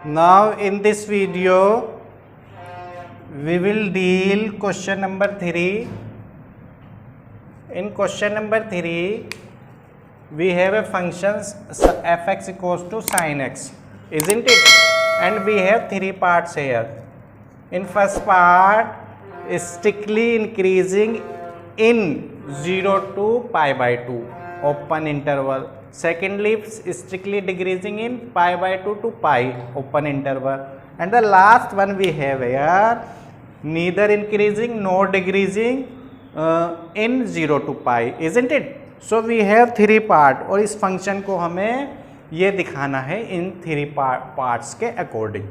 Now in this video we will deal question number 3. In question number 3 we have a function fx equals to sin x, isn't it? And we have 3 parts here. In first part is strictly increasing in 0 to pi by 2 open interval. Secondly, strictly decreasing in pi by 2 to pi open interval. And the last one we have here, neither increasing nor decreasing in 0 to pi, isn't it? So we have 3 part और इस function को हमें ये दिखाना है इन 3 parts के according.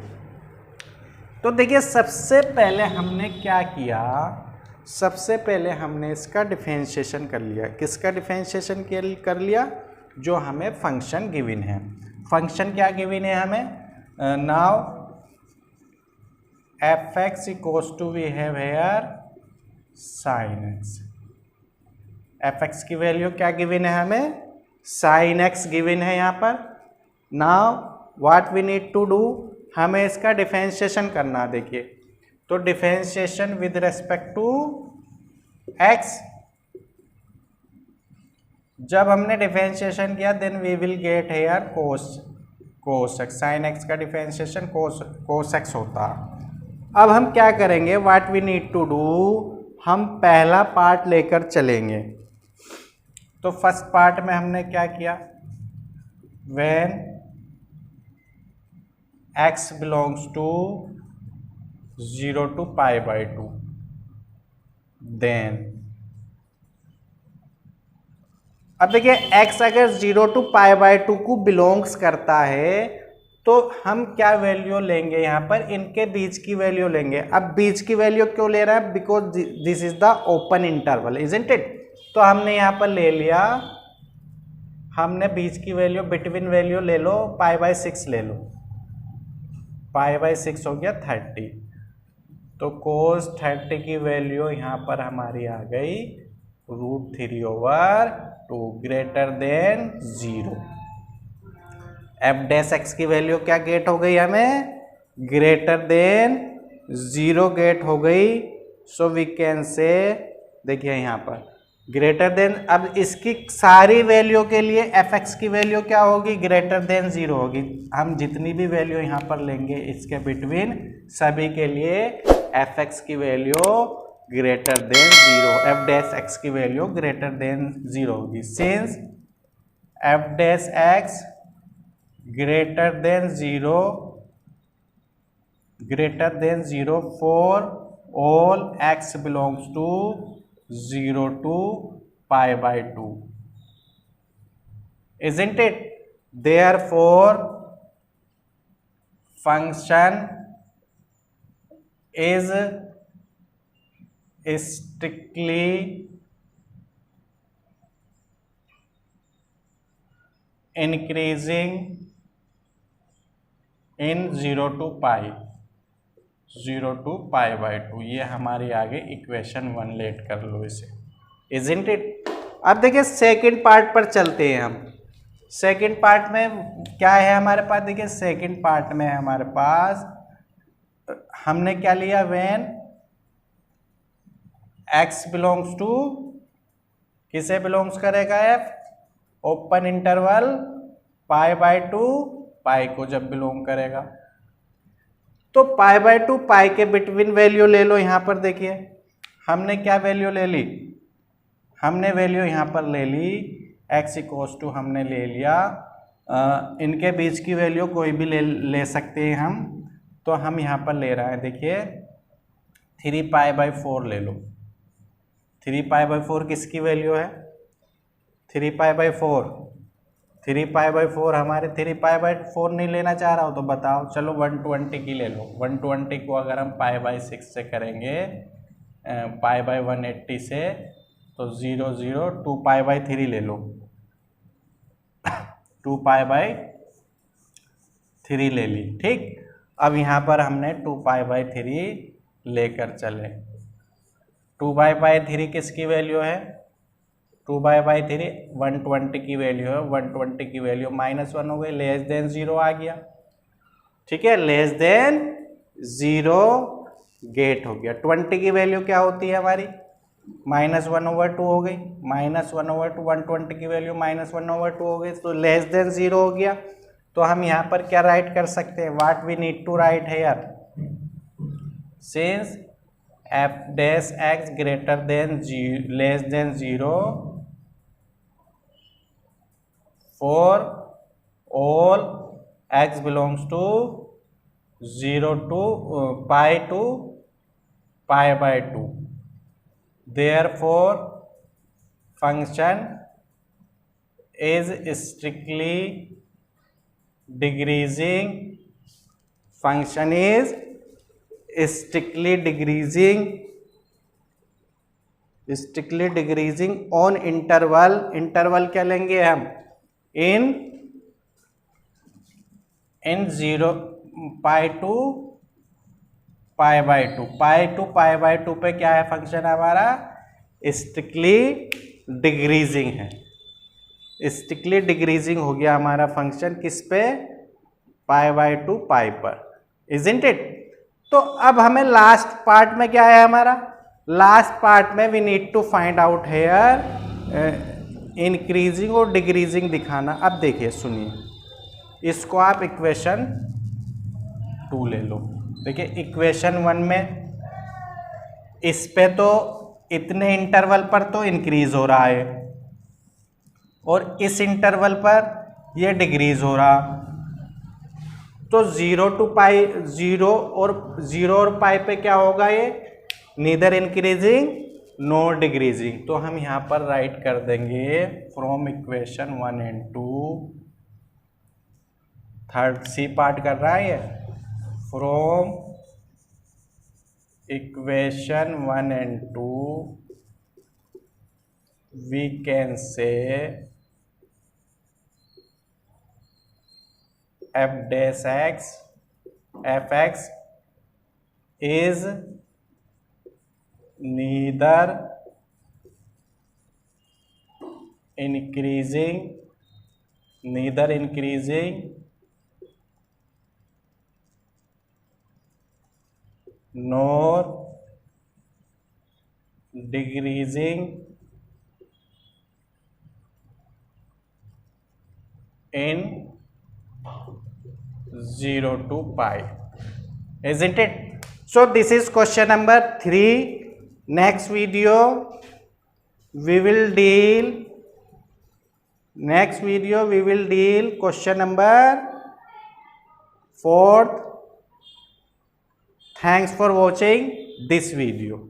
तो देखिए सबसे पहले हमने क्या किया, सबसे पहले हमने इसका डिफरेंशिएशन कर लिया। किसका डिफरेंशिएशन कर लिया? जो हमें फंक्शन गिवन है। फंक्शन क्या गिवन है हमें? Now f x equals to we have here sine x. F x की वैल्यू क्या गिवन है हमें? साइन एक्स गिवन है यहाँ पर। Now what we need to do, हमें इसका डिफरेंशिएशन करना। देखिए तो differentiation with respect to x, जब हमने डिफरेंशिएशन किया then we will get here cos x. Sine x का डिफरेंशिएशन कोस एक्स होता। अब हम क्या करेंगे, what we need to do, हम पहला पार्ट लेकर चलेंगे। तो फर्स्ट पार्ट में हमने क्या किया, when x belongs to 0 to pi by 2 then, अब देखिए x अगर 0 to pi by 2 को बिलोंग्स करता है तो हम क्या वैल्यू लेंगे, यहाँ पर इनके बीच की वैल्यू लेंगे। अब बीच की वैल्यू क्यों ले रहा है? Because this is the open interval, isn't it? तो हमने यहाँ पर ले लिया, हमने बीच की वैल्यू बिटवीन वैल्यू ले लो, पाई बाय 6 ले लो, पाई बाय 6 हो गया 30। तो कोस 30 की वैल्यू यहाँ पर हमारी आ गई √3/2 greater than 0। F dash x की वैल्यू क्या गेट हो गई हमें? ग्रेटर देन 0 गेट हो गई। सो वी कैन से, देखिए यहाँ पर ग्रेटर देन, अब इसकी सारी वैल्यू के लिए एफ एक्स की वैल्यू क्या होगी? ग्रेटर देन 0 होगी। हम जितनी भी वैल्यू यहाँ पर लेंगे इसके बिटवीन सभी के लिए एफ एक्स की value greater than 0, f dash x की वैल्यू ग्रेटर देन 0 होगी। Since f dash x greater than 0 for all x belongs to 0 to pi by 2, isn't it? Therefore function is strictly increasing in 0 to pi by 2। ये हमारी आगे equation 1 late कर लो इसे, isn't it? अब देखिए second part पर चलते हैं हम। सेकंड पार्ट में क्या है हमारे पास? देखिए सेकंड पार्ट में हमारे पास हमने क्या लिया, व्हेन x बिलोंग्स टू, किसे बिलोंग्स करेगा? f open interval pi by 2 पाई को जब बिलोंग करेगा तो पाई बाय 2 पाई के बिटवीन वैल्यू ले लो। यहाँ पर देखिए हमने क्या वैल्यू ले ली, हमने वैल्यू यहाँ पर ले ली x इक्वल्स टू, हमने ले लिया इनके बीच की वैल्यू कोई भी ले सकते हैं हम। तो हम यहाँ पर ले रहे हैं, देखिए 3 पाई बाय 4 ले लो। 3 पाई बाय 4 किसकी वैल्यू है? 3 पाई बाय 4, 3 पाई बाय 4 हमारे 3 पाई बाय 4 नहीं लेना चाह रहा हो तो बताओ, चलो 120 की ले लो। 120 को अगर हम पाई बाय 6 से करेंगे, पाई बाय 180 से, तो 0 0 2 पाई बाय 3 ले लो, 2 पाई बाय 3 ले ली, ठीक। अब यहाँ पर हमने 2 पाई बाय 3 लेकर चले। 2 पाई बाय 3 किसकी वैल्यू है? 2 बाय 3 120 की वैल्यू है। 120 की वैल्यू -1 हो गई, लेस देन 0 आ गया। ठीक है, लेस देन 0 गेट हो गया। 20 की वैल्यू क्या होती है हमारी, -1/2 हो गई, -1/2, 120 की वैल्यू -1/2 हो गई, तो लेस देन 0 हो गया। तो हम यहाँ पर क्या राइट कर सकते हैं, what we need to write here, since f dash x greater than less than 0 for all x belongs to 0 to pi to pi by 2, therefore function is strictly decreasing, function is strictly decreasing on interval, interval क्या लेंगे हम, in 0 pi to pi by 2, pi to pi by 2 पे क्या है function हमारा, strictly decreasing है, strictly decreasing हो गया हमारा फंक्शन किस पे, पाई बाय 2 पाई पर, इजंट इट। तो अब हमें लास्ट पार्ट में क्या है हमारा, लास्ट पार्ट में we need to find out here increasing और डिक्रीजिंग दिखाना। अब देखिए सुनिए, इसको आप इक्वेशन 2 ले लो। देखिए इक्वेशन 1 में इस पे तो इतने इंटरवल पर तो इंक्रीज हो रहा है और इस इंटरवल पर ये डिक्रीज हो रहा, तो 0 to पाई 0 और पाई पे क्या होगा, ये नीदर इंक्रीजिंग नॉर डिक्रीजिंग। तो हम यहाँ पर राइट कर देंगे from equation 1 and 2, third C part कर रहा है ये, from equation 1 and 2 we can say f dash x fx is neither increasing nor decreasing in 0 to pi, isn't it? So this is question number 3. Next video we will deal question number 4. Thanks for watching this video.